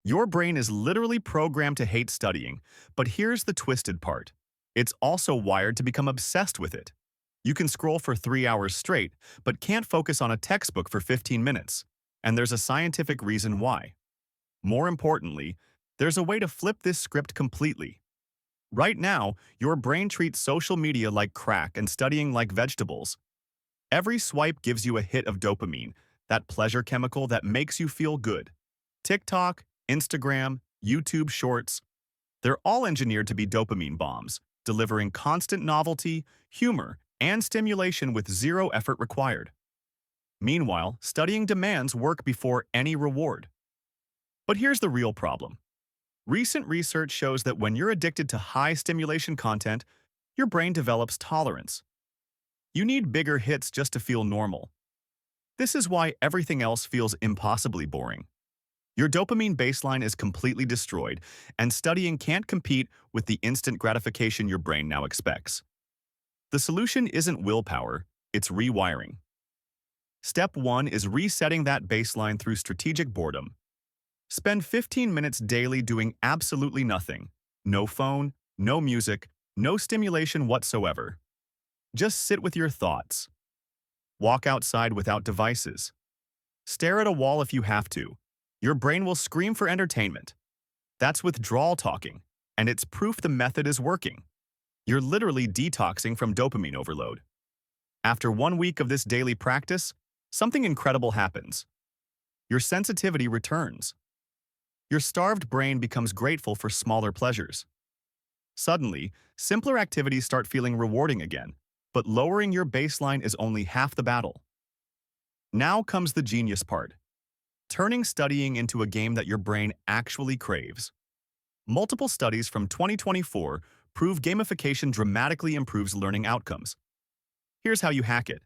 Your brain is literally programmed to hate studying, but here's the twisted part. It's also wired to become obsessed with it. You can scroll for 3 hours straight, but can't focus on a textbook for 15 minutes. And there's a scientific reason why. More importantly, there's a way to flip this script completely. Right now, your brain treats social media like crack and studying like vegetables. Every swipe gives you a hit of dopamine, that pleasure chemical that makes you feel good. TikTok, Instagram, YouTube Shorts, they're all engineered to be dopamine bombs, delivering constant novelty, humor, and stimulation with zero effort required. Meanwhile, studying demands work before any reward. But here's the real problem. Recent research shows that when you're addicted to high stimulation content, your brain develops tolerance. You need bigger hits just to feel normal. This is why everything else feels impossibly boring. Your dopamine baseline is completely destroyed, and studying can't compete with the instant gratification your brain now expects. The solution isn't willpower, it's rewiring. Step 1 is resetting that baseline through strategic boredom. Spend 15 minutes daily doing absolutely nothing. No phone, no music, no stimulation whatsoever. Just sit with your thoughts. Walk outside without devices. Stare at a wall if you have to. Your brain will scream for entertainment. That's withdrawal talking, and it's proof the method is working. You're literally detoxing from dopamine overload. After 1 week of this daily practice, something incredible happens. Your sensitivity returns. Your starved brain becomes grateful for smaller pleasures. Suddenly, simpler activities start feeling rewarding again, but lowering your baseline is only half the battle. Now comes the genius part. Turning studying into a game that your brain actually craves. Multiple studies from 2024 prove gamification dramatically improves learning outcomes. Here's how you hack it.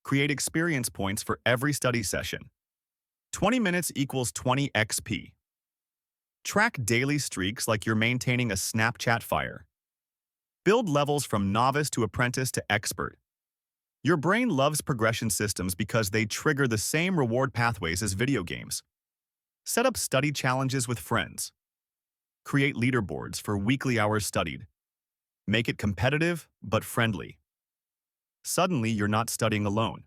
Create experience points for every study session. 20 minutes equals 20 XP. Track daily streaks like you're maintaining a Snapchat fire. Build levels from novice to apprentice to expert. Your brain loves progression systems because they trigger the same reward pathways as video games. Set up study challenges with friends. Create leaderboards for weekly hours studied. Make it competitive but friendly. Suddenly, you're not studying alone.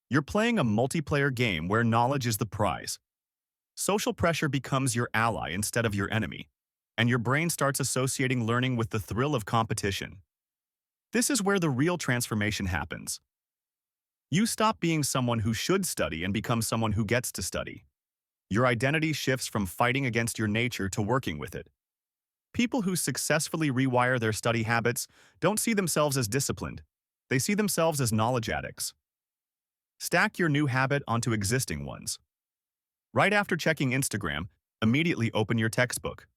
You're playing a multiplayer game where knowledge is the prize. Social pressure becomes your ally instead of your enemy, and your brain starts associating learning with the thrill of competition. This is where the real transformation happens. You stop being someone who should study and become someone who gets to study. Your identity shifts from fighting against your nature to working with it. People who successfully rewire their study habits don't see themselves as disciplined. They see themselves as knowledge addicts. Stack your new habit onto existing ones. Right after checking Instagram, immediately open your textbook.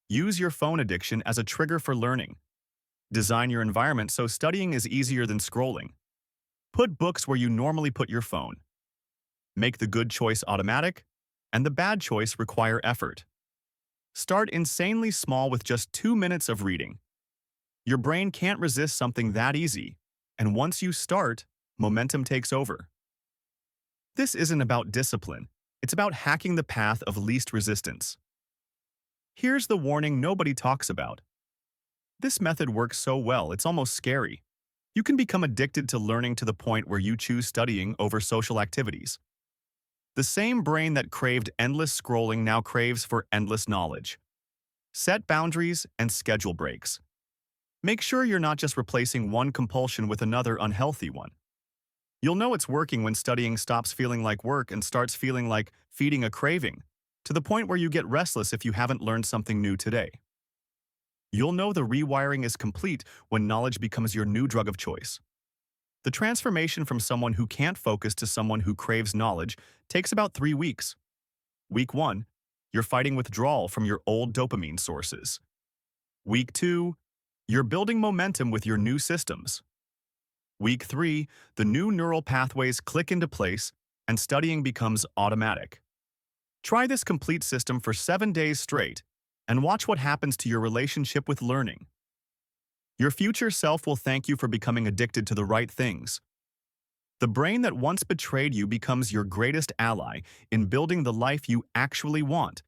Use your phone addiction as a trigger for learning. Design your environment so studying is easier than scrolling. Put books where you normally put your phone. Make the good choice automatic, and the bad choice require effort. Start insanely small with just 2 minutes of reading. Your brain can't resist something that easy, and once you start, momentum takes over. This isn't about discipline. It's about hacking the path of least resistance. Here's the warning nobody talks about. This method works so well, it's almost scary. You can become addicted to learning to the point where you choose studying over social activities. The same brain that craved endless scrolling now craves for endless knowledge. Set boundaries and schedule breaks. Make sure you're not just replacing one compulsion with another unhealthy one. You'll know it's working when studying stops feeling like work and starts feeling like feeding a craving, to the point where you get restless if you haven't learned something new today. You'll know the rewiring is complete when knowledge becomes your new drug of choice. The transformation from someone who can't focus to someone who craves knowledge takes about 3 weeks. Week 1, you're fighting withdrawal from your old dopamine sources. Week 2, you're building momentum with your new systems. Week 3, the new neural pathways click into place and studying becomes automatic. Try this complete system for 7 days straight and watch what happens to your relationship with learning. Your future self will thank you for becoming addicted to the right things. The brain that once betrayed you becomes your greatest ally in building the life you actually want,